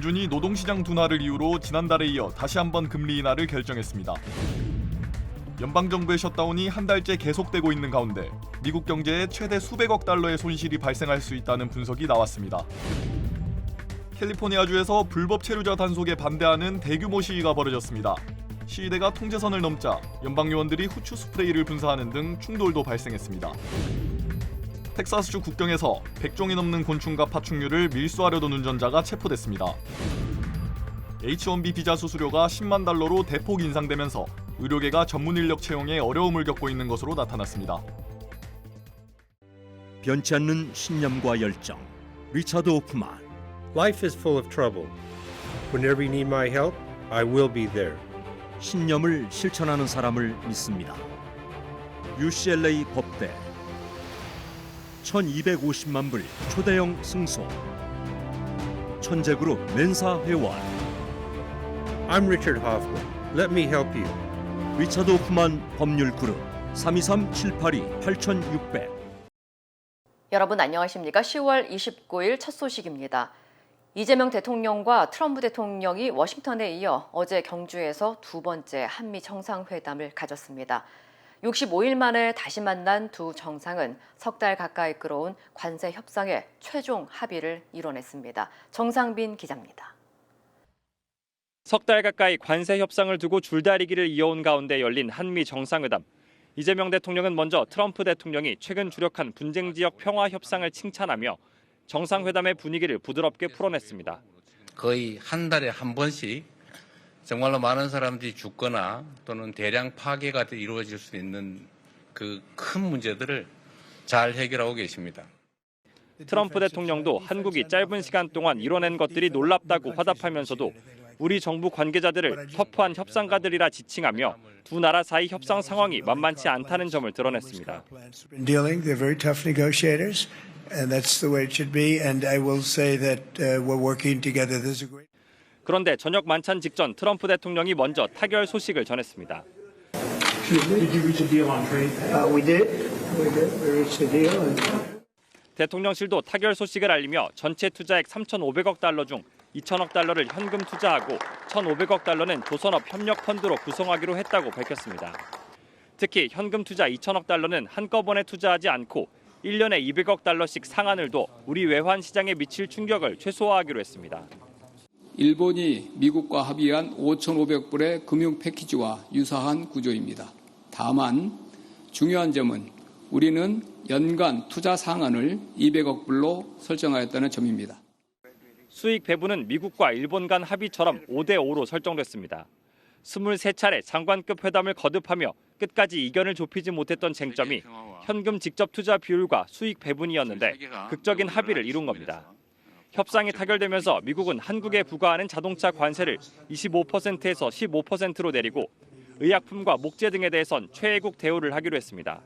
연준이 노동시장 둔화를 이유로 지난달에 이어 다시 한번 금리 인하를 결정했습니다. 연방정부의 셧다운이 한 달째 계속되고 있는 가운데 미국 경제에 최대 수백억 달러의 손실이 발생할 수 있다는 분석이 나왔습니다. 캘리포니아주에서 불법 체류자 단속에 반대하는 대규모 시위가 벌어졌습니다. 시위대가 통제선을 넘자 연방요원들이 후추 스프레이를 분사하는 등 충돌도 발생했습니다. 텍사스주 국경에서 100종이 넘는 곤충과 파충류를 밀수하려던 운전자가 체포됐습니다. H-1B 비자 수수료가 10만 달러로 대폭 인상되면서 의료계가 전문 인력 채용에 어려움을 겪고 있는 것으로 나타났습니다. 변치 않는 신념과 열정. 리차드 호프만. Life is full of trouble. Whenever you need my help, I will be there. 신념을 실천하는 사람을 믿습니다. UCLA 법대 1250만 불 초대형 승소. 천재그룹 맨사 회원. I'm Richard Hoffman. Let me help you. 리차드 호프만 법률그룹 323-782-8600. 여러분 안녕하십니까? 10월 29일 첫 소식입니다. 이재명 대통령과 트럼프 대통령이 워싱턴에 이어 어제 경주에서 두 번째 한미 정상회담을 가졌습니다. 65일 만에 다시 만난 두 정상은 석 달 가까이 끌어온 관세 협상에 최종 합의를 이뤄냈습니다. 정상빈 기자입니다. 석 달 가까이 관세 협상을 두고 줄다리기를 이어온 가운데 열린 한미 정상회담. 이재명 대통령은 먼저 트럼프 대통령이 최근 주력한 분쟁 지역 평화 협상을 칭찬하며 정상회담의 분위기를 부드럽게 풀어냈습니다. 거의 한 달에 한 번씩 정말로 많은 사람들이 죽거나 또는 대량 파괴가 이루어질 수 있는 그 큰 문제들을 잘 해결하고 계십니다. 트럼프 대통령도 한국이 짧은 시간 동안 이뤄낸 것들이 놀랍다고 화답하면서도 우리 정부 관계자들을 터프한 협상가들이라 지칭하며 두 나라 사이 협상 상황이 만만치 않다는 점을 드러냈습니다. They're very tough negotiators, and that's the way it should be. And I will say that we're working together. This is great. 그런데 저녁 만찬 직전 트럼프 대통령이 먼저 타결 소식을 전했습니다. Did you reach a deal on trade? We did. We reached a deal. 대통령실도 타결 소식을 알리며 전체 투자액 3,500억 달러 중 2천억 달러를 현금 투자하고 1,500억 달러는 조선업 협력 펀드로 구성하기로 했다고 밝혔습니다. 특히 현금 투자 2천억 달러는 한꺼번에 투자하지 않고 1년에 200억 달러씩 상한을 둬 우리 외환 시장에 미칠 충격을 최소화하기로 했습니다. 일본이 미국과 합의한 5,500불의 금융 패키지와 유사한 구조입니다. 다만 중요한 점은 우리는 연간 투자 상한을 200억 불로 설정하였다는 점입니다. 수익 배분은 미국과 일본 간 합의처럼 5대5로 설정됐습니다. 23차례 장관급 회담을 거듭하며 끝까지 이견을 좁히지 못했던 쟁점이 현금 직접 투자 비율과 수익 배분이었는데 극적인 합의를 이룬 겁니다. 협상이 타결되면서 미국은 한국에 부과하는 자동차 관세를 25%에서 15%로 내리고 의약품과 목재 등에 대해선 최애국 대우를 하기로 했습니다.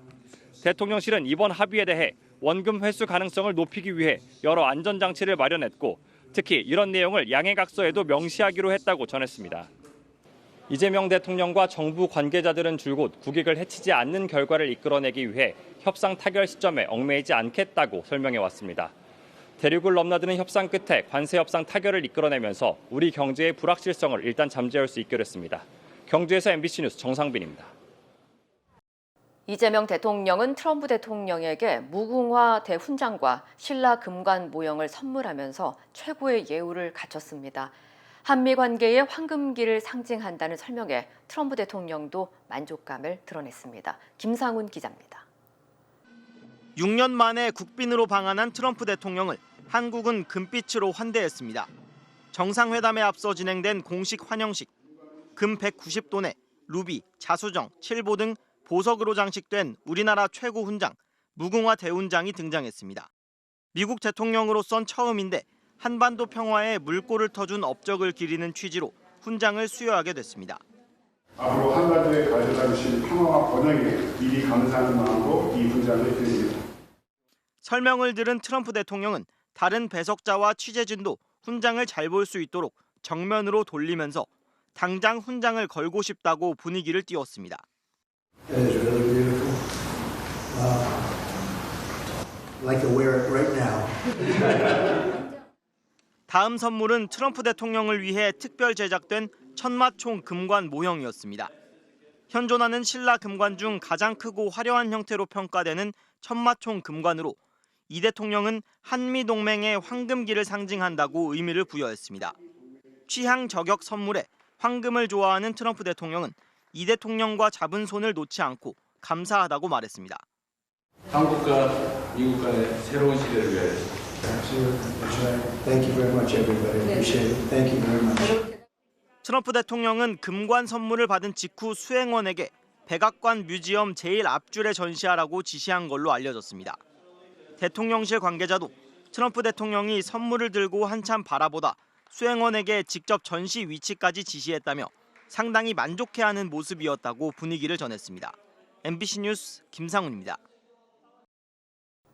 대통령실은 이번 합의에 대해 원금 회수 가능성을 높이기 위해 여러 안전장치를 마련했고 특히 이런 내용을 양해각서에도 명시하기로 했다고 전했습니다. 이재명 대통령과 정부 관계자들은 줄곧 국익을 해치지 않는 결과를 이끌어내기 위해 협상 타결 시점에 얽매이지 않겠다고 설명해왔습니다. 대륙을 넘나드는 협상 끝에 관세 협상 타결을 이끌어내면서 우리 경제의 불확실성을 일단 잠재울 수 있기로 했습니다. 경주에서 MBC 뉴스 정상빈입니다. 이재명 대통령은 트럼프 대통령에게 무궁화 대훈장과 신라 금관 모형을 선물하면서 최고의 예우를 갖췄습니다. 한미 관계의 황금기를 상징한다는 설명에 트럼프 대통령도 만족감을 드러냈습니다. 김상훈 기자입니다. 6년 만에 국빈으로 방한한 트럼프 대통령을 한국은 금빛으로 환대했습니다. 정상회담에 앞서 진행된 공식 환영식. 금 190돈에 루비, 자수정, 칠보 등 보석으로 장식된 우리나라 최고 훈장, 무궁화 대훈장이 등장했습니다. 미국 대통령으로선 처음인데 한반도 평화에 물꼬를 터준 업적을 기리는 취지로 훈장을 수여하게 됐습니다. 앞으로 한반도에 가져다 주신 평화와 번영에 미리 감사하는 마음으로 이 훈장을 드립니다. 설명을 들은 트럼프 대통령은 다른 배석자와 취재진도 훈장을 잘 볼 수 있도록 정면으로 돌리면서 당장 훈장을 걸고 싶다고 분위기를 띄웠습니다. It's really beautiful. Like to wear it right now. 다음 선물은 트럼프 대통령을 위해 특별 제작된 천마총 금관 모형이었습니다. 현존하는 신라 금관 중 가장 크고 화려한 형태로 평가되는 천마총 금관으로 이 대통령은 한미 동맹의 황금기를 상징한다고 의미를 부여했습니다. 취향 저격 선물에 황금을 좋아하는 트럼프 대통령은 이 대통령과 잡은 손을 놓지 않고 감사하다고 말했습니다. 한국과 미국 간의 새로운 시대를 위하여. Thank you very much, everybody. Appreciate it. Thank you very much. 트럼프 대통령은 금관 선물을 받은 직후 수행원에게 백악관 뮤지엄 제일 앞줄에 전시하라고 지시한 걸로 알려졌습니다. 대통령실 관계자도 트럼프 대통령이 선물을 들고 한참 바라보다 수행원에게 직접 전시 위치까지 지시했다며 상당히 만족해하는 모습이었다고 분위기를 전했습니다. MBC 뉴스 김상훈입니다.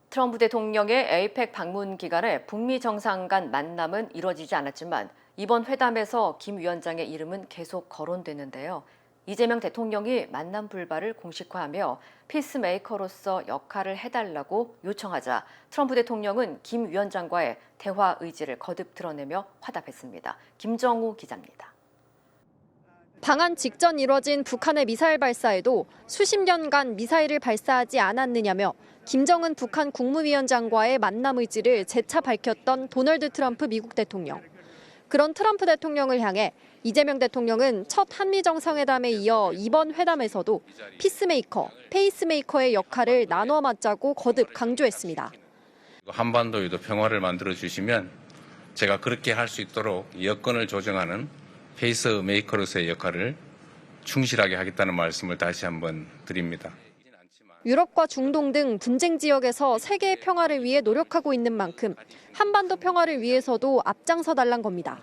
트럼프 대통령의 에이펙 방문 기간에 북미 정상 간 만남은 이뤄지지 않았지만 이번 회담에서 김 위원장의 이름은 계속 거론되는데요. 이재명 대통령이 만남 불발을 공식화하며 피스메이커로서 역할을 해달라고 요청하자 트럼프 대통령은 김 위원장과의 대화 의지를 거듭 드러내며 화답했습니다. 김정우 기자입니다. 방한 직전 이뤄진 북한의 미사일 발사에도 수십 년간 미사일을 발사하지 않았느냐며 김정은 북한 국무위원장과의 만남 의지를 재차 밝혔던 도널드 트럼프 미국 대통령. 그런 트럼프 대통령을 향해 이재명 대통령은 첫 한미 정상회담에 이어 이번 회담에서도 피스메이커, 페이스메이커의 역할을 나눠 맡자고 거듭 강조했습니다. 한반도에도 평화를 만들어 주시면 제가 그렇게 할 수 있도록 여건을 조정하는 페이스메이커로서의 역할을 충실하게 하겠다는 말씀을 다시 한번 드립니다. 유럽과 중동 등 분쟁 지역에서 세계의 평화를 위해 노력하고 있는 만큼 한반도 평화를 위해서도 앞장서 달란 겁니다.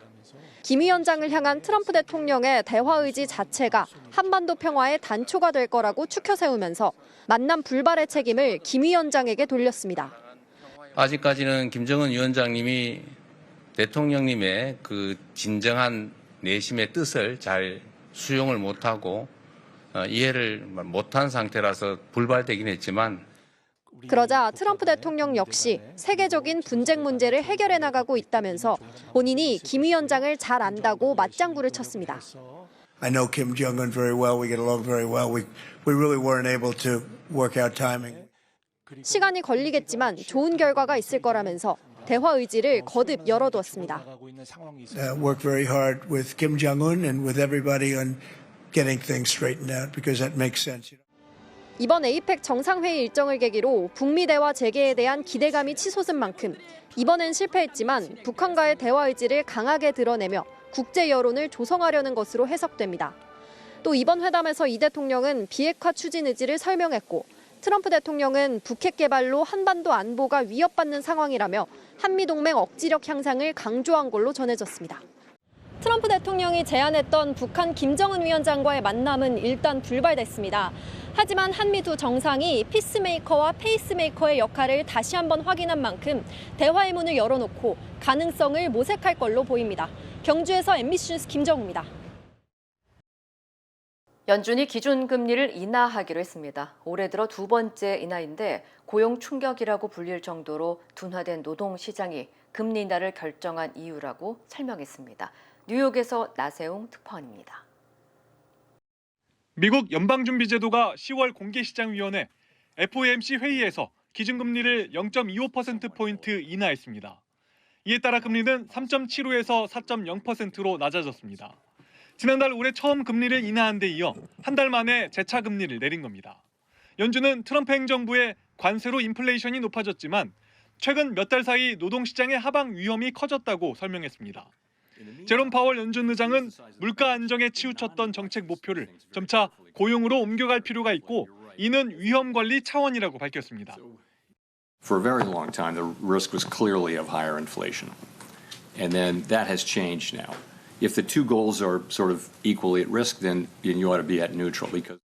김 위원장을 향한 트럼프 대통령의 대화 의지 자체가 한반도 평화의 단초가 될 거라고 추켜 세우면서 만남 불발의 책임을 김 위원장에게 돌렸습니다. 아직까지는 김정은 위원장님이 대통령님의 그 진정한 내심의 뜻을 잘 수용을 못하고 이해를 못한 상태라서 불발되긴 했지만 그러자 트럼프 대통령 역시 세계적인 분쟁 문제를 해결해 나가고 있다면서 본인이 김 위원장을 잘 안다고 맞장구를 쳤습니다. I know Kim Jong-un very well. We get along very well. We really weren't able to work out timing. 시간이 걸리겠지만 좋은 결과가 있을 거라면서 대화 의지를 거듭 열어두었습니다. Work very hard with Kim Jong-un and with everybody on getting things straightened out because that makes sense. 이번 에이펙 정상회의 일정을 계기로 북미 대화 재개에 대한 기대감이 치솟은 만큼 이번엔 실패했지만 북한과의 대화 의지를 강하게 드러내며 국제 여론을 조성하려는 것으로 해석됩니다. 또 이번 회담에서 이 대통령은 비핵화 추진 의지를 설명했고 트럼프 대통령은 북핵 개발로 한반도 안보가 위협받는 상황이라며 한미동맹 억지력 향상을 강조한 걸로 전해졌습니다. 트럼프 대통령이 제안했던 북한 김정은 위원장과의 만남은 일단 불발됐습니다. 하지만 한미 두 정상이 피스메이커와 페이스메이커의 역할을 다시 한번 확인한 만큼 대화의 문을 열어놓고 가능성을 모색할 걸로 보입니다. 경주에서 MBC 뉴스 김정우입니다. 연준이 기준금리를 인하하기로 했습니다. 올해 들어 두 번째 인하인데 고용 충격이라고 불릴 정도로 둔화된 노동시장이 금리 인하를 결정한 이유라고 설명했습니다. 뉴욕에서 나세웅 특파원입니다. 미국 연방준비제도가 10월 공개시장위원회 FOMC 회의에서 기준금리를 0.25%포인트 인하했습니다. 이에 따라 금리는 3.75에서 4.0%로 낮아졌습니다. 지난달 올해 처음 금리를 인하한 데 이어 한 달 만에 재차 금리를 내린 겁니다. 연준은 트럼프 행정부의 관세로 인플레이션이 높아졌지만 최근 몇 달 사이 노동시장의 하방 위험이 커졌다고 설명했습니다. 제롬 파월 연준 의장은 물가 안정에 치우쳤던 정책 목표를 점차 고용으로 옮겨갈 필요가 있고 이는 위험 관리 차원이라고 밝혔습니다. For a very long time, the risk was clearly of higher inflation, and then that has changed now. If the two goals are sort of equally at risk, then you ought to be at neutral because.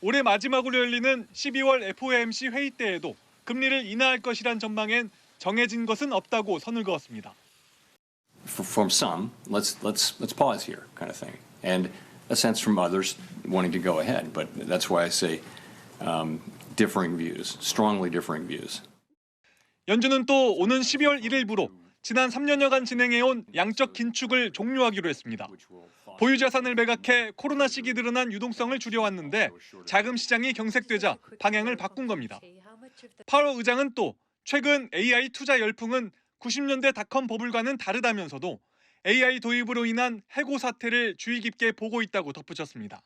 올해 마지막으로 열리는 12월 FOMC 회의 때에도 금리를 인하할 것이란 전망엔 정해진 것은 없다고 선을 그었습니다. From some, let's pause here, kind of thing, and a sense from others wanting to go ahead. But that's why I say differing views, strongly differing views. 연준은 또 오는 12월 1일부로 지난 3년여간 진행해온 양적 긴축을 종료하기로 했습니다. 보유 자산을 매각해 코로나 시기 늘어난 유동성을 줄여왔는데 자금 시장이 경색되자 방향을 바꾼 겁니다. 파월 의장은 또 최근 AI 투자 열풍은 90년대 닷컴 버블과는 다르다면서도 AI 도입으로 인한 해고 사태를 주의 깊게 보고 있다고 덧붙였습니다.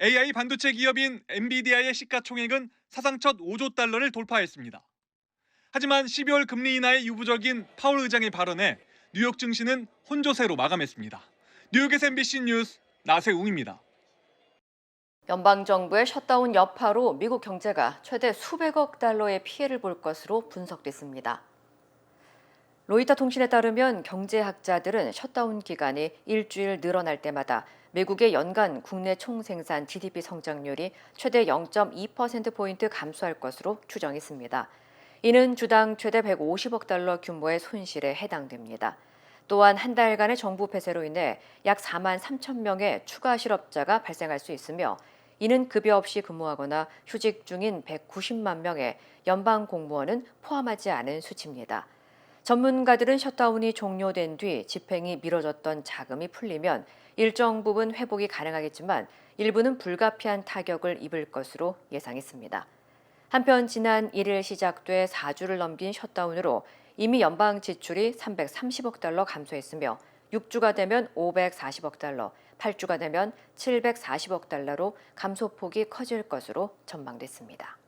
AI 반도체 기업인 엔비디아의 시가총액은 사상 첫 5조 달러를 돌파했습니다. 하지만 12월 금리 인하의 유보적인 파월 의장의 발언에 뉴욕 증시는 혼조세로 마감했습니다. 뉴욕에서 MBC 뉴스 나세웅입니다. 연방정부의 셧다운 여파로 미국 경제가 최대 수백억 달러의 피해를 볼 것으로 분석됐습니다. 로이터 통신에 따르면 경제학자들은 셧다운 기간이 일주일 늘어날 때마다 미국의 연간 국내 총생산 GDP 성장률이 최대 0.2%포인트 감소할 것으로 추정했습니다. 이는 주당 최대 150억 달러 규모의 손실에 해당됩니다. 또한 한 달간의 정부 폐쇄로 인해 약 4만 3천 명의 추가 실업자가 발생할 수 있으며 이는 급여 없이 근무하거나 휴직 중인 190만 명의 연방 공무원은 포함하지 않은 수치입니다. 전문가들은 셧다운이 종료된 뒤 집행이 미뤄졌던 자금이 풀리면 일정 부분 회복이 가능하겠지만 일부는 불가피한 타격을 입을 것으로 예상했습니다. 한편 지난 1일 시작돼 4주를 넘긴 셧다운으로 이미 연방 지출이 330억 달러 감소했으며 6주가 되면 540억 달러, 8주가 되면 740억 달러로 감소폭이 커질 것으로 전망됐습니다.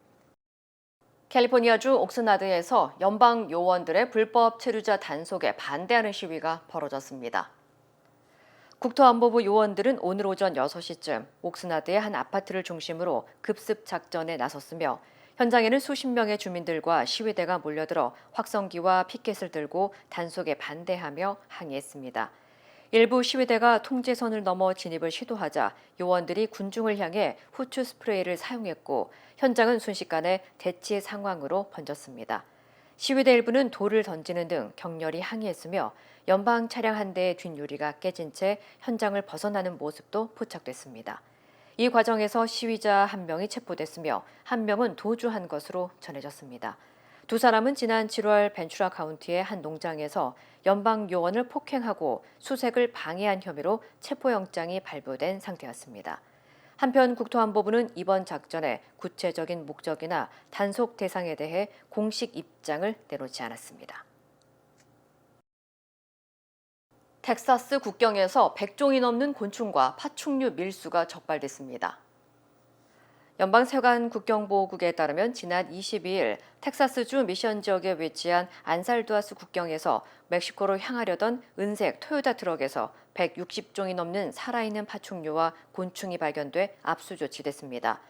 캘리포니아주 옥스나드에서 연방 요원들의 불법 체류자 단속에 반대하는 시위가 벌어졌습니다. 국토안보부 요원들은 오늘 오전 6시쯤 옥스나드의 한 아파트를 중심으로 급습 작전에 나섰으며 현장에는 수십 명의 주민들과 시위대가 몰려들어 확성기와 피켓을 들고 단속에 반대하며 항의했습니다. 일부 시위대가 통제선을 넘어 진입을 시도하자 요원들이 군중을 향해 후추 스프레이를 사용했고 현장은 순식간에 대치 상황으로 번졌습니다. 시위대 일부는 돌을 던지는 등 격렬히 항의했으며 연방 차량 한 대의 뒷유리가 깨진 채 현장을 벗어나는 모습도 포착됐습니다. 이 과정에서 시위자 한 명이 체포됐으며 한 명은 도주한 것으로 전해졌습니다. 두 사람은 지난 7월 벤츄라 카운티의 한 농장에서 연방 요원을 폭행하고 수색을 방해한 혐의로 체포영장이 발부된 상태였습니다. 한편 국토안보부는 이번 작전의 구체적인 목적이나 단속 대상에 대해 공식 입장을 내놓지 않았습니다. 텍사스 국경에서 100종이 넘는 곤충과 파충류 밀수가 적발됐습니다. 연방세관 국경보호국에 따르면 지난 22일 텍사스주 미션 지역에 위치한 안살두아스 국경에서 멕시코로 향하려던 은색 토요타 트럭에서 160종이 넘는 살아있는 파충류와 곤충이 발견돼 압수 조치됐습니다.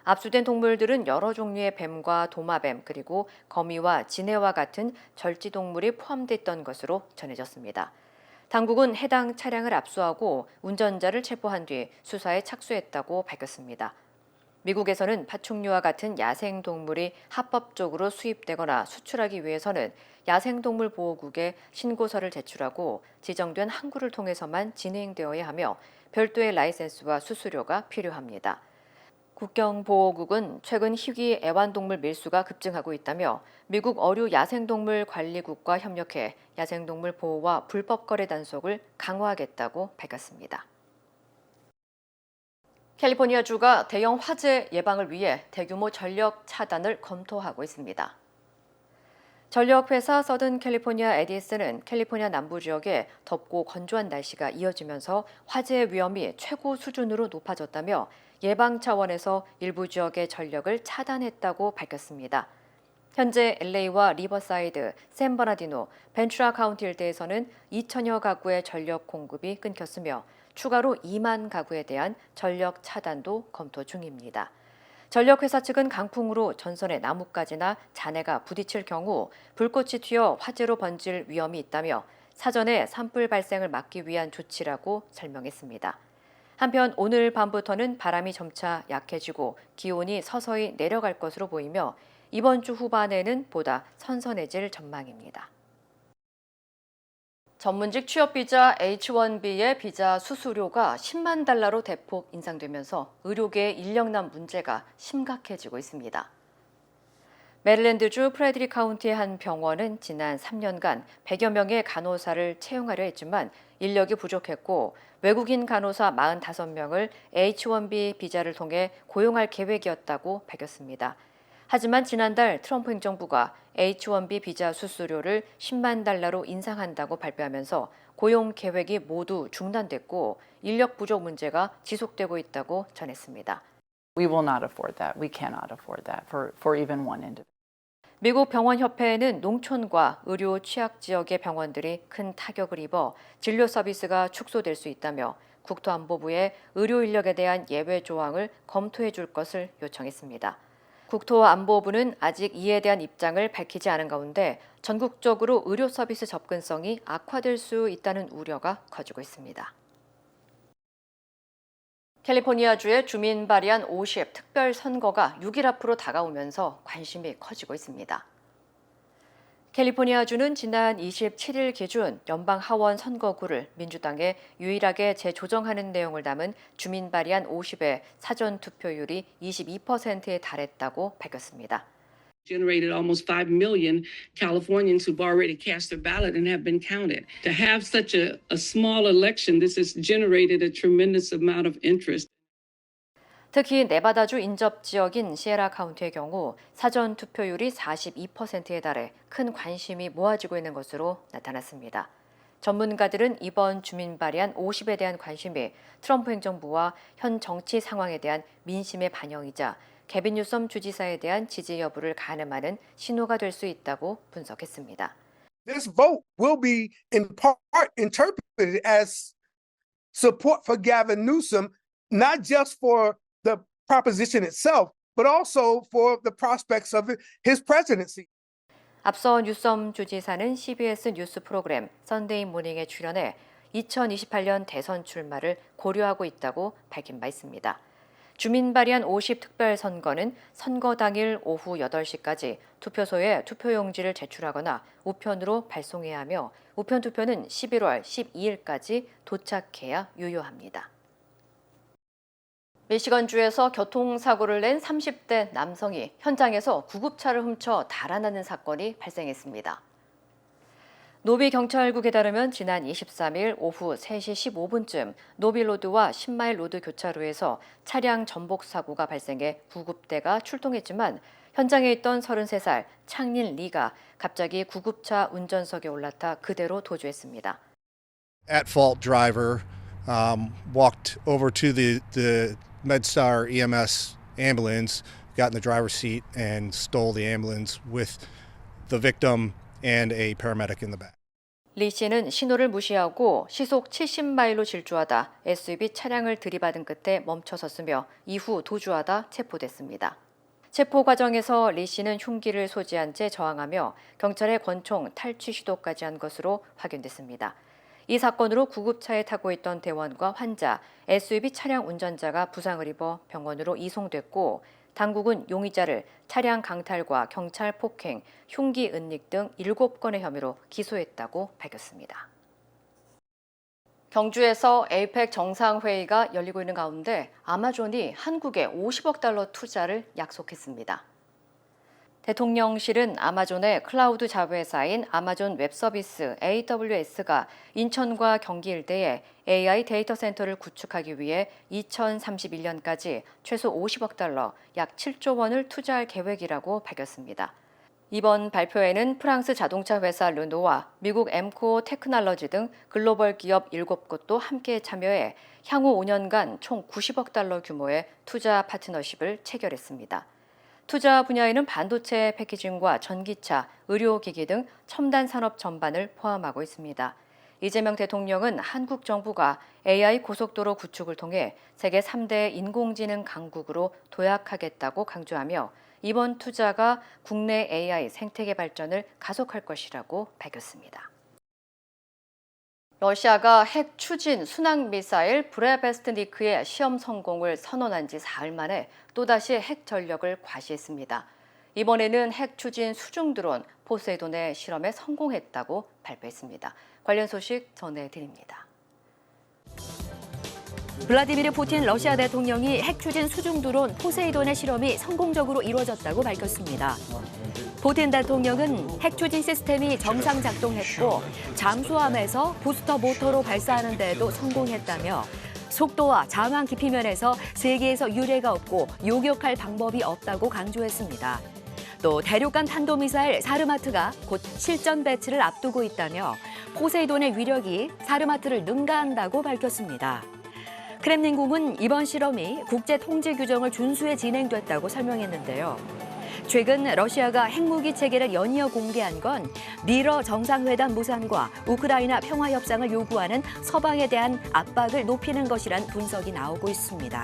압수된 동물들은 여러 종류의 뱀과 도마뱀 그리고 거미와 지네와 같은 절지동물이 포함됐던 것으로 전해졌습니다. 당국은 해당 차량을 압수하고 운전자를 체포한 뒤 수사에 착수했다고 밝혔습니다. 미국에서는 파충류와 같은 야생동물이 합법적으로 수입되거나 수출하기 위해서는 야생동물보호국에 신고서를 제출하고 지정된 항구를 통해서만 진행되어야 하며 별도의 라이센스와 수수료가 필요합니다. 국경보호국은 최근 희귀 애완동물 밀수가 급증하고 있다며 미국 어류 야생동물 관리국과 협력해 야생동물 보호와 불법 거래 단속을 강화하겠다고 밝혔습니다. 캘리포니아주가 대형 화재 예방을 위해 대규모 전력 차단을 검토하고 있습니다. 전력회사 서든 캘리포니아 에디슨은 캘리포니아 남부 지역에 덥고 건조한 날씨가 이어지면서 화재 위험이 최고 수준으로 높아졌다며 예방 차원에서 일부 지역의 전력을 차단했다고 밝혔습니다. 현재 LA와 리버사이드, 샌버나디노, 벤츄라 카운티 일대에서는 2천여 가구의 전력 공급이 끊겼으며 추가로 2만 가구에 대한 전력 차단도 검토 중입니다. 전력회사 측은 강풍으로 전선에 나뭇가지나 잔해가 부딪힐 경우 불꽃이 튀어 화재로 번질 위험이 있다며 사전에 산불 발생을 막기 위한 조치라고 설명했습니다. 한편 오늘 밤부터는 바람이 점차 약해지고 기온이 서서히 내려갈 것으로 보이며 이번 주 후반에는 보다 선선해질 전망입니다. 전문직 취업 비자 H-1B의 비자 수수료가 10만 달러로 대폭 인상되면서 의료계의 인력난 문제가 심각해지고 있습니다. 메릴랜드주 프레드릭 카운티의 한 병원은 지난 3년간 100여 명의 간호사를 채용하려 했지만 인력이 부족했고 외국인 간호사 45명을 H-1B 비자를 통해 고용할 계획이었다고 밝혔습니다. 하지만 지난달 트럼프 행정부가 H-1B 비자 수수료를 10만 달러로 인상한다고 발표하면서 고용 계획이 모두 중단됐고 인력 부족 문제가 지속되고 있다고 전했습니다. We will not afford that. We cannot afford that for even one individual. 미국 병원협회에는 농촌과 의료 취약 지역의 병원들이 큰 타격을 입어 진료 서비스가 축소될 수 있다며 국토안보부에 의료 인력에 대한 예외 조항을 검토해 줄 것을 요청했습니다. 국토안보부는 아직 이에 대한 입장을 밝히지 않은 가운데 전국적으로 의료 서비스 접근성이 악화될 수 있다는 우려가 커지고 있습니다. 캘리포니아주의 주민 발의안 50 특별 선거가 6일 앞으로 다가오면서 관심이 커지고 있습니다. 캘리포니아주는 지난 27일 기준 연방 하원 선거구를 민주당에 유일하게 재조정하는 내용을 담은 주민 발의안 50의 사전 투표율이 22%에 달했다고 밝혔습니다. Generated almost 5 million Californians who've already cast their ballot and have been counted. To have such a small election, this has generated a tremendous amount of interest. 특히 네바다주 인접 지역인 시에라 카운티의 경우 사전 투표율이 42%에 달해 큰 관심이 모아지고 있는 것으로 나타났습니다. 전문가들은 이번 주민 발의안 50에 대한 관심이 트럼프 행정부와 현 정치 상황에 대한 민심의 반영이자 개빈 뉴섬 주지사에 대한 지지 여부를 가늠하는 신호가 될 수 있다고 분석했습니다. This vote will be in part interpreted as support for Gavin Newsom, not just for the proposition itself, but also for the prospects of his presidency. 앞서 뉴섬 주지사는 CBS 뉴스 프로그램 선데이 모닝에 출연해 2028년 대선 출마를 고려하고 있다고 밝힌 바 있습니다. 주민 발의안 50 특별 선거는 선거 당일 오후 8시까지 투표소에 투표용지를 제출하거나 우편으로 발송해야 하며 우편 투표는 11월 12일까지 도착해야 유효합니다. 미시건주에서 교통사고를 낸 30대 남성이 현장에서 구급차를 훔쳐 달아나는 사건이 발생했습니다. 노비경찰국에 따르면 지난 23일 오후 3시 15분쯤 노빌로드와 10마일 로드 교차로에서 차량 전복 사고가 발생해 구급대가 출동했지만 현장에 있던 33살 창린 리가 갑자기 구급차 운전석에 올라타 그대로 도주했습니다. At-fault driver walked over to the MedStar EMS ambulance, got in the driver's seat and stole the ambulance with the victim and a paramedic in the back. 리 씨는 신호를 무시하고 시속 70마일로 질주하다 SUV 차량을 들이받은 끝에 멈춰섰으며 이후 도주하다 체포됐습니다. 체포 과정에서 리 씨는 흉기를 소지한 채 저항하며 경찰에 권총 탈취 시도까지 한 것으로 확인됐습니다. 이 사건으로 구급차에 타고 있던 대원과 환자, SUV 차량 운전자가 부상을 입어 병원으로 이송됐고 당국은 용의자를 차량 강탈과 경찰 폭행, 흉기 은닉 등 7건의 혐의로 기소했다고 밝혔습니다. 경주에서 에이펙 정상회의가 열리고 있는 가운데 아마존이 한국에 50억 달러 투자를 약속했습니다. 대통령실은 아마존의 클라우드 자회사인 아마존 웹서비스 AWS가 인천과 경기 일대에 AI 데이터 센터를 구축하기 위해 2031년까지 최소 50억 달러, 약 7조 원을 투자할 계획이라고 밝혔습니다. 이번 발표에는 프랑스 자동차 회사 르노와 미국 엠코 테크놀로지 등 글로벌 기업 7곳도 함께 참여해 향후 5년간 총 90억 달러 규모의 투자 파트너십을 체결했습니다. 투자 분야에는 반도체 패키징과 전기차, 의료기기 등 첨단 산업 전반을 포함하고 있습니다. 이재명 대통령은 한국 정부가 AI 고속도로 구축을 통해 세계 3대 인공지능 강국으로 도약하겠다고 강조하며 이번 투자가 국내 AI 생태계 발전을 가속할 것이라고 밝혔습니다. 러시아가 핵 추진 순항 미사일 브레베스트니크의 시험 성공을 선언한 지 사흘 만에 또다시 핵 전력을 과시했습니다. 이번에는 핵 추진 수중 드론 포세이돈의 실험에 성공했다고 발표했습니다. 관련 소식 전해드립니다. 블라디미르 푸틴 러시아 대통령이 핵 추진 수중 드론 포세이돈의 실험이 성공적으로 이루어졌다고 밝혔습니다. 푸틴 대통령은 핵 추진 시스템이 정상 작동했고 잠수함에서 부스터 모터로 발사하는 데에도 성공했다며 속도와 잠황 깊이 면에서 세계에서 유례가 없고 요격할 방법이 없다고 강조했습니다. 또 대륙간 탄도미사일 사르마트가 곧 실전 배치를 앞두고 있다며 포세이돈의 위력이 사르마트를 능가한다고 밝혔습니다. 크렘린궁은 이번 실험이 국제 통제 규정을 준수해 진행됐다고 설명했는데요. 최근 러시아가 핵무기 체계를 연이어 공개한 건 미러 정상회담 무산과 우크라이나 평화 협상을 요구하는 서방에 대한 압박을 높이는 것이란 분석이 나오고 있습니다.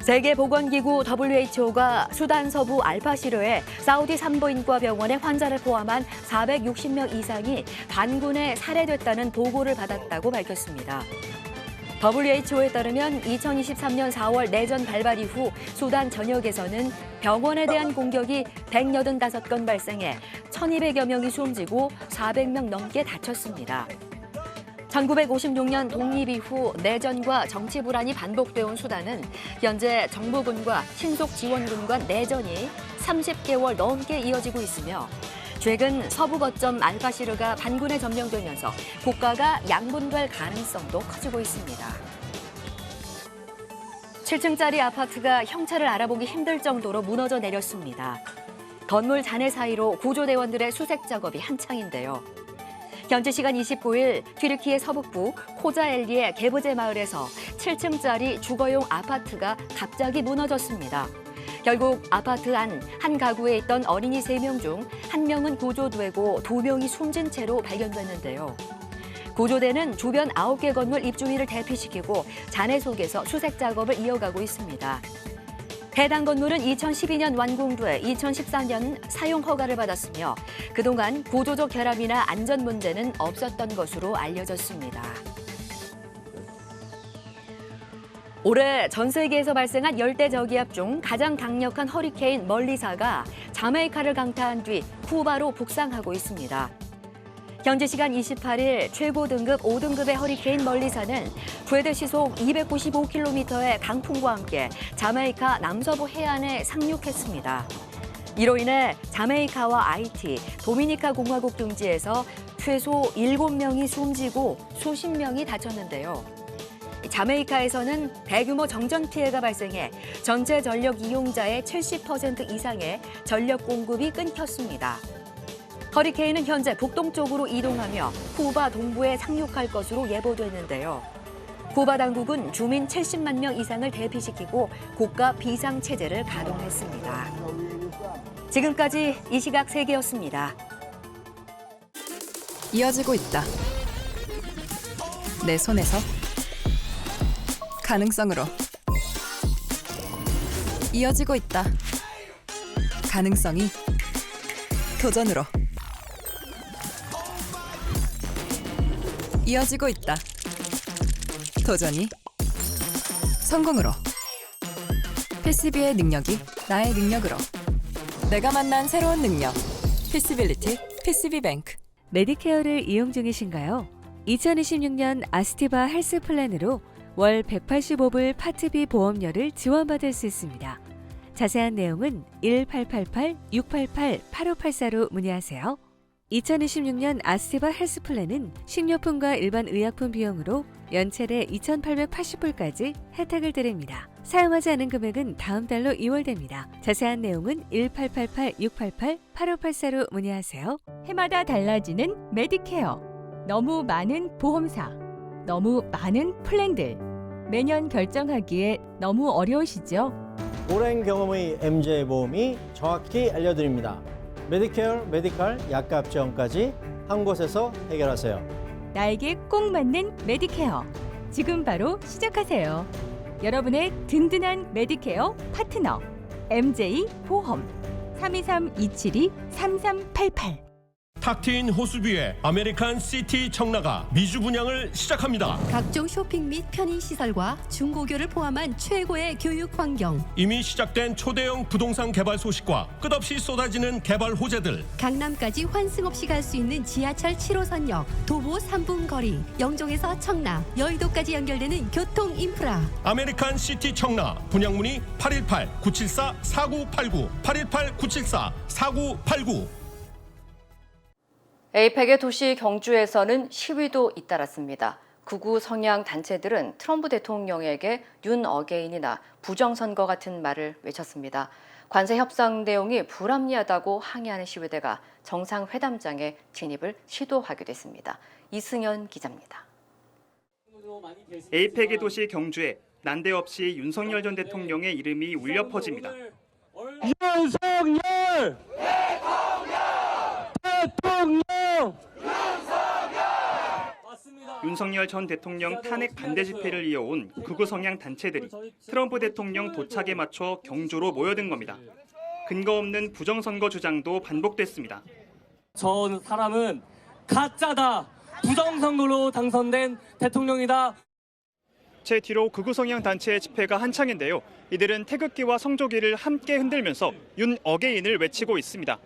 세계보건기구 WHO가 수단 서부 알파시르의 사우디 산부인과 병원의 환자를 포함한 460명 이상이 반군에 살해됐다는 보고를 받았다고 밝혔습니다. WHO에 따르면 2023년 4월 내전 발발 이후 수단 전역에서는 병원에 대한 공격이 185건 발생해 1,200여 명이 숨지고 400명 넘게 다쳤습니다. 1956년 독립 이후 내전과 정치 불안이 반복되어 수단은 현재 정부군과 신속 지원군 간 내전이 30개월 넘게 이어지고 있으며 최근 서부 거점 알파시르가 반군에 점령되면서 국가가 양분될 가능성도 커지고 있습니다. 7층짜리 아파트가 형체를 알아보기 힘들 정도로 무너져 내렸습니다. 건물 잔해 사이로 구조대원들의 수색 작업이 한창인데요. 현지 시간 29일 튀르키예 서북부 코자엘리의 게브제 마을에서 7층짜리 주거용 아파트가 갑자기 무너졌습니다. 결국 아파트 안 한 가구에 있던 어린이 3명 중 1명은 구조되고 2명이 숨진 채로 발견됐는데요. 구조대는 주변 9개 건물 입주민을 대피시키고 잔해 속에서 수색 작업을 이어가고 있습니다. 해당 건물은 2012년 완공돼 2014년 사용 허가를 받았으며 그동안 구조적 결함이나 안전 문제는 없었던 것으로 알려졌습니다. 올해 전 세계에서 발생한 열대 저기압 중 가장 강력한 허리케인 멀리사가 자메이카를 강타한 뒤 쿠바로 북상하고 있습니다. 현지 시간 28일 최고 등급 5등급의 허리케인 멀리사는 최대 시속 295km의 강풍과 함께 자메이카 남서부 해안에 상륙했습니다. 이로 인해 자메이카와 아이티, 도미니카 공화국 등지에서 최소 7명이 숨지고 수십 명이 다쳤는데요. 자메이카에서는 대규모 정전 피해가 발생해 전체 전력 이용자의 70% 이상의 전력 공급이 끊겼습니다. 허리케인은 현재 북동쪽으로 이동하며 쿠바 동부에 상륙할 것으로 예보되는데요. 쿠바 당국은 주민 70만 명 이상을 대피시키고 국가 비상체제를 가동했습니다. 지금까지 이 시각 세계였습니다. 이어지고 있다. 내 손에서 가능성으로 이어지고 있다. 가능성이 도전으로 이어지고 있다. 도전이 성공으로. PCB의 능력이 나의 능력으로. 내가 만난 새로운 능력. 피시빌리티 PCB뱅크. 메디케어를 이용 중이신가요? 2026년 아스티바 헬스 플랜으로 월 185불 파트비 보험료를 지원받을 수 있습니다. 자세한 내용은 1888-688-8584로 문의하세요. 2026년 아스티바 헬스 플랜은 식료품과 일반 의약품 비용으로 연체대 2,880불까지 혜택을 드립니다. 사용하지 않은 금액은 다음 달로 2월됩니다. 자세한 내용은 1888-688-8584로 문의하세요. 해마다 달라지는 메디케어. 너무 많은 보험사, 너무 많은 플랜들. 매년 결정하기에 너무 어려우시죠? 오랜 경험의 MJ보험이 정확히 알려드립니다. 메디케어, 메디칼, 약값 지원까지 한 곳에서 해결하세요. 나에게 꼭 맞는 메디케어. 지금 바로 시작하세요. 여러분의 든든한 메디케어 파트너 MJ보험 323-272-3388. 탁 트인 호수뷰의 아메리칸 시티 청라가 미주 분양을 시작합니다. 각종 쇼핑 및 편의시설과 중고교를 포함한 최고의 교육 환경. 이미 시작된 초대형 부동산 개발 소식과 끝없이 쏟아지는 개발 호재들. 강남까지 환승 없이 갈 수 있는 지하철 7호선역, 도보 3분 거리, 영종에서 청라, 여의도까지 연결되는 교통 인프라. 아메리칸 시티 청라 분양문의 818-974-4989 818-974-4989. 에이펙의 도시 경주에서는 시위도 잇따랐습니다. 극우 성향 단체들은 트럼프 대통령에게 윤 어게인이나 부정선거 같은 말을 외쳤습니다. 관세 협상 내용이 불합리하다고 항의하는 시위대가 정상회담장에 진입을 시도하기도 했습니다. 이승현 기자입니다. 에이펙의 도시 경주에 난데없이 윤석열 전 대통령의 이름이 울려 퍼집니다. 윤석열! 대통령! 윤석열 전 대통령 탄핵 반대 집회를 이어온 극우 성향 단체들이 트럼프 대통령 도착에 맞춰 경주로 모여든 겁니다. 근거 없는 부정선거 주장도 반복됐습니다. 저 사람은 가짜다. 부정선거로 당선된 대통령이다. 제 뒤로 극우 성향 단체의 집회가 한창인데요. 이들은 태극기와 성조기를 함께 흔들면서 윤 어게인을 외치고 있습니다.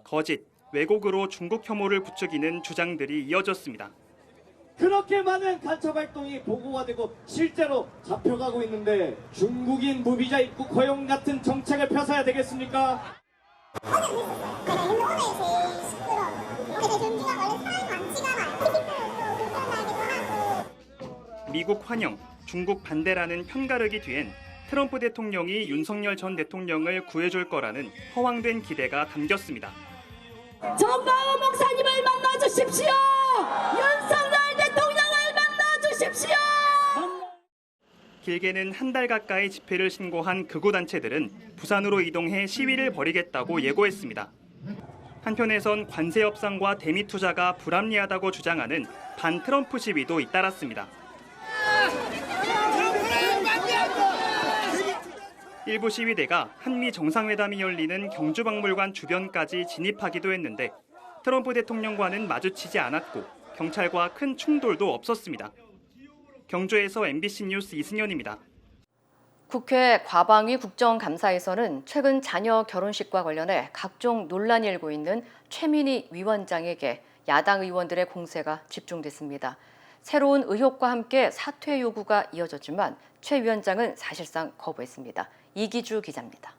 거짓, 왜곡으로 중국 혐오를 부추기는 주장들이 이어졌습니다. 그렇게 많은 간첩 활동이 보고가 되고 실제로 잡혀가고 있는데 중국인 무비자 입국 허용 같은 정책을 펴서야 되겠습니까? 미국 환영, 중국 반대라는 편가르기 뒤엔 트럼프 대통령이 윤석열 전 대통령을 구해줄 거라는 허황된 기대가 담겼습니다. 전방호 목사님을 만나주십시오. 윤석열 대통령을 만나주십시오. 길게는 한 달 가까이 집회를 신고한 극우 단체들은 부산으로 이동해 시위를 벌이겠다고 예고했습니다. 한편에선 관세 협상과 대미 투자가 불합리하다고 주장하는 반 트럼프 시위도 잇따랐습니다. 일부 시위대가 한미 정상회담이 열리는 경주박물관 주변까지 진입하기도 했는데 트럼프 대통령과는 마주치지 않았고 경찰과 큰 충돌도 없었습니다. 경주에서 MBC 뉴스 이승현입니다. 국회 과방위 국정감사에서는 최근 자녀 결혼식과 관련해 각종 논란이 일고 있는 최민희 위원장에게 야당 의원들의 공세가 집중됐습니다. 새로운 의혹과 함께 사퇴 요구가 이어졌지만 최 위원장은 사실상 거부했습니다. 이기주 기자입니다.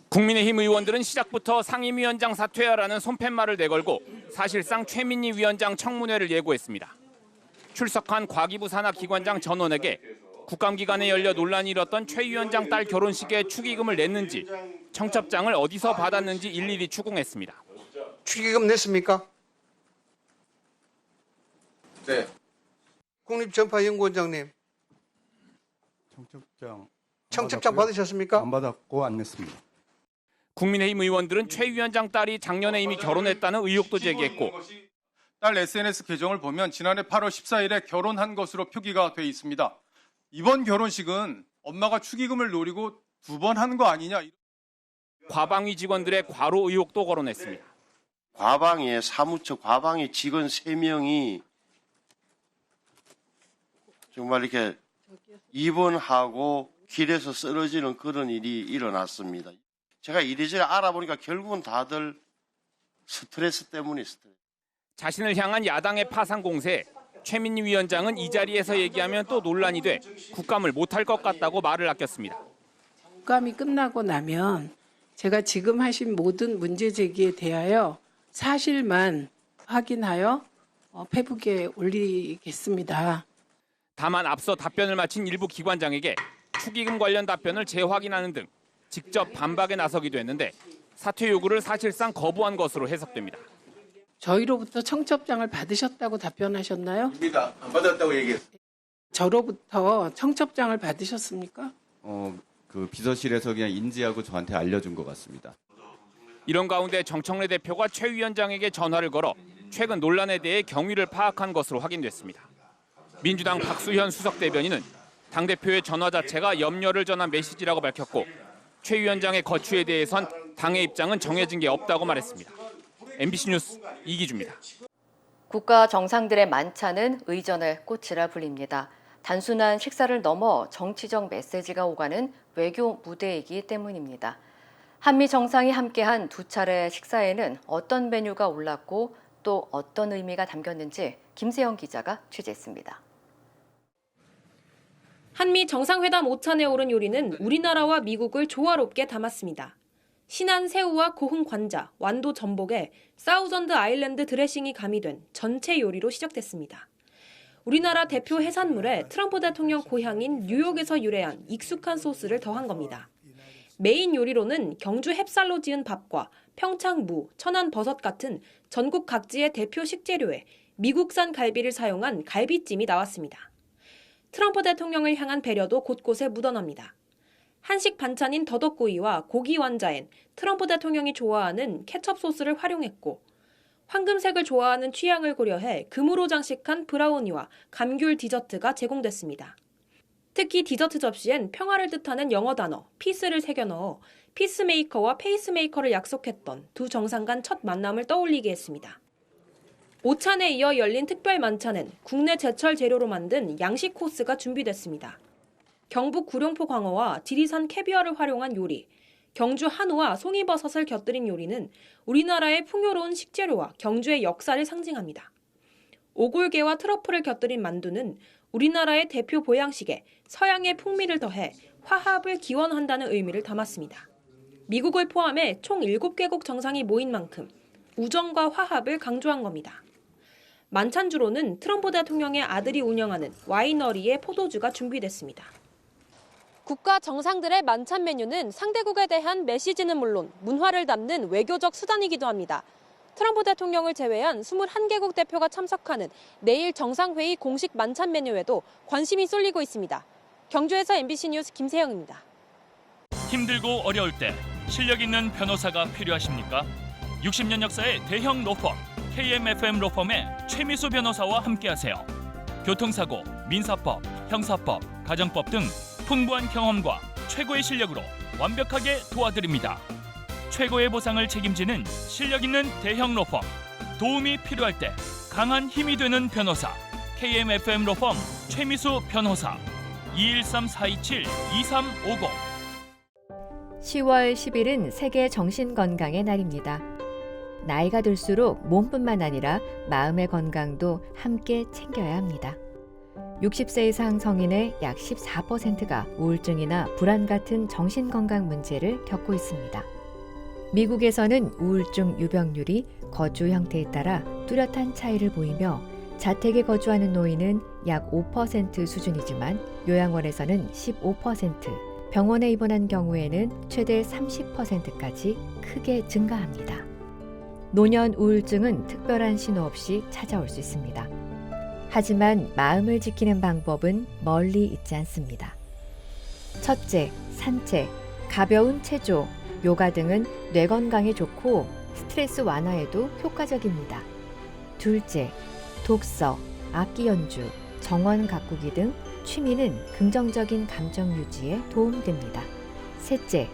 국민의힘 의원들은 시작부터 상임위원장 사퇴하라는 손팻말을 내걸고 사실상 최민희 위원장 청문회를 예고했습니다. 출석한 과기부 산하 기관장 전원에게 국감기간에 열려 논란이 일었던 최 위원장 딸 결혼식에 축의금을 냈는지 청첩장을 어디서 받았는지 일일이 추궁했습니다. 축의금 냈습니까? 네. 국립전파연구원장님. 청첩장 받으셨습니까? 안 받았고 안 냈습니다. 국민의힘 의원들은 최 위원장 딸이 작년에 이미 결혼했다는 의혹도 제기했고 딸 SNS 계정을 보면 지난해 8월 14일에 결혼한 것으로 표기가 돼 있습니다. 이번 결혼식은 엄마가 축의금을 노리고 2번 한 거 아니냐. 과방위 직원들의 과로 의혹도 거론했습니다. 과방위의 사무처 과방위 직원 3명이 정말 이렇게 입원하고 길에서 쓰러지는 그런 일이 일어났습니다. 제가 이리저리 알아보니까 결국은 다들 스트레스 때문에 스트레스. 자신을 향한 야당의 파상 공세에 최민희 위원장은 이 자리에서 얘기하면 또 논란이 돼 국감을 못할 것 같다고 말을 아꼈습니다. 국감이 끝나고 나면 제가 지금 하신 모든 문제 제기에 대하여 사실만 확인하여 페북에 올리겠습니다. 다만 앞서 답변을 마친 일부 기관장에게 축의금 관련 답변을 재확인하는 등 직접 반박에 나서기도 했는데 사퇴 요구를 사실상 거부한 것으로 해석됩니다. 저희로부터 청첩장을 받으셨다고 답변하셨나요? 입니다. 안 받았다고 얘기했어요. 저로부터 청첩장을 받으셨습니까? 그 비서실에서 그냥 인지하고 저한테 알려준 것 같습니다. 이런 가운데 정청래 대표가 최 위원장에게 전화를 걸어 최근 논란에 대해 경위를 파악한 것으로 확인됐습니다. 민주당 박수현 수석 대변인은 당대표의 전화 자체가 염려를 전한 메시지라고 밝혔고 최 위원장의 거취에 대해선 당의 입장은 정해진 게 없다고 말했습니다. MBC 뉴스 이기주입니다. 국가 정상들의 만찬은 의전의 꽃이라 불립니다. 단순한 식사를 넘어 정치적 메시지가 오가는 외교 무대이기 때문입니다. 한미 정상이 함께한 두 차례 식사에는 어떤 메뉴가 올랐고 또 어떤 의미가 담겼는지 김세영 기자가 취재했습니다. 한미 정상회담 오찬에 오른 요리는 우리나라와 미국을 조화롭게 담았습니다. 신한 새우와 고흥 관자, 완도 전복에 사우전드 아일랜드 드레싱이 가미된 전체 요리로 시작됐습니다. 우리나라 대표 해산물에 트럼프 대통령 고향인 뉴욕에서 유래한 익숙한 소스를 더한 겁니다. 메인 요리로는 경주 햅쌀로 지은 밥과 평창 무, 천안 버섯 같은 전국 각지의 대표 식재료에 미국산 갈비를 사용한 갈비찜이 나왔습니다. 트럼프 대통령을 향한 배려도 곳곳에 묻어납니다. 한식 반찬인 더덕구이와 고기 완자엔 트럼프 대통령이 좋아하는 케첩 소스를 활용했고, 황금색을 좋아하는 취향을 고려해 금으로 장식한 브라우니와 감귤 디저트가 제공됐습니다. 특히 디저트 접시엔 평화를 뜻하는 영어 단어 피스를 새겨 넣어 피스메이커와 페이스메이커를 약속했던 두 정상 간 첫 만남을 떠올리게 했습니다. 오찬에 이어 열린 특별 만찬엔 국내 제철 재료로 만든 양식 코스가 준비됐습니다. 경북 구룡포 광어와 지리산 캐비어를 활용한 요리, 경주 한우와 송이버섯을 곁들인 요리는 우리나라의 풍요로운 식재료와 경주의 역사를 상징합니다. 오골계와 트러플을 곁들인 만두는 우리나라의 대표 보양식에 서양의 풍미를 더해 화합을 기원한다는 의미를 담았습니다. 미국을 포함해 총 7개국 정상이 모인 만큼 우정과 화합을 강조한 겁니다. 만찬주로는 트럼프 대통령의 아들이 운영하는 와이너리의 포도주가 준비됐습니다. 국가 정상들의 만찬 메뉴는 상대국에 대한 메시지는 물론 문화를 담는 외교적 수단이기도 합니다. 트럼프 대통령을 제외한 21개국 대표가 참석하는 내일 정상회의 공식 만찬 메뉴에도 관심이 쏠리고 있습니다. 경주에서 MBC 뉴스 김세영입니다. 힘들고 어려울 때 실력 있는 변호사가 필요하십니까? 60년 역사의 대형 로펌 KMFM 로펌의 최미수 변호사와 함께하세요. 교통사고, 민사법, 형사법, 가정법 등 풍부한 경험과 최고의 실력으로 완벽하게 도와드립니다. 최고의 보상을 책임지는 실력 있는 대형 로펌, 도움이 필요할 때 강한 힘이 되는 변호사 KMFM 로펌 최미수 변호사 213-427-2350. 10월 10일은 세계 정신건강의 날입니다. 나이가 들수록 몸뿐만 아니라 마음의 건강도 함께 챙겨야 합니다. 60세 이상 성인의 약 14%가 우울증이나 불안 같은 정신건강 문제를 겪고 있습니다. 미국에서는 우울증 유병률이 거주 형태에 따라 뚜렷한 차이를 보이며 자택에 거주하는 노인은 약 5% 수준이지만 요양원에서는 15%, 병원에 입원한 경우에는 최대 30%까지 크게 증가합니다. 노년 우울증은 특별한 신호 없이 찾아올 수 있습니다. 하지만 마음을 지키는 방법은 멀리 있지 않습니다. 첫째, 산책, 가벼운 체조, 요가 등은 뇌 건강에 좋고 스트레스 완화에도 효과적입니다. 둘째, 독서, 악기 연주, 정원 가꾸기 등 취미는 긍정적인 감정 유지에 도움됩니다. 셋째,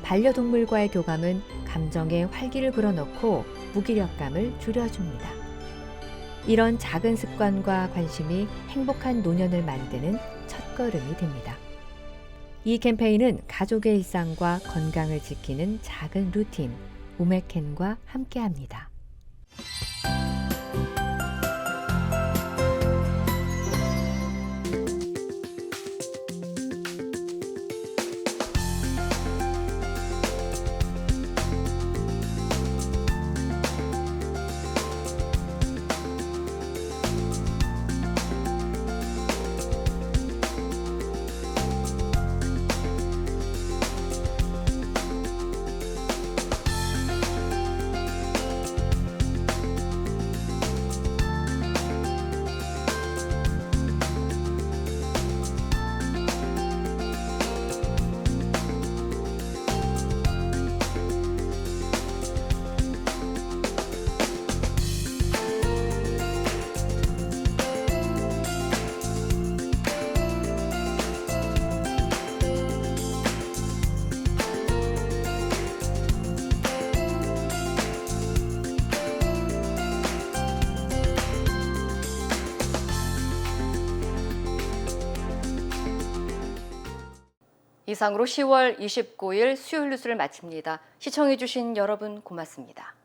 반려동물과의 교감은 감정에 활기를 불어넣고 무기력감을 줄여줍니다. 이런 작은 습관과 관심이 행복한 노년을 만드는 첫걸음이 됩니다. 이 캠페인은 가족의 일상과 건강을 지키는 작은 루틴, 우메켄과 함께합니다. 이상으로 10월 29일 수요일 뉴스를 마칩니다. 시청해주신 여러분 고맙습니다.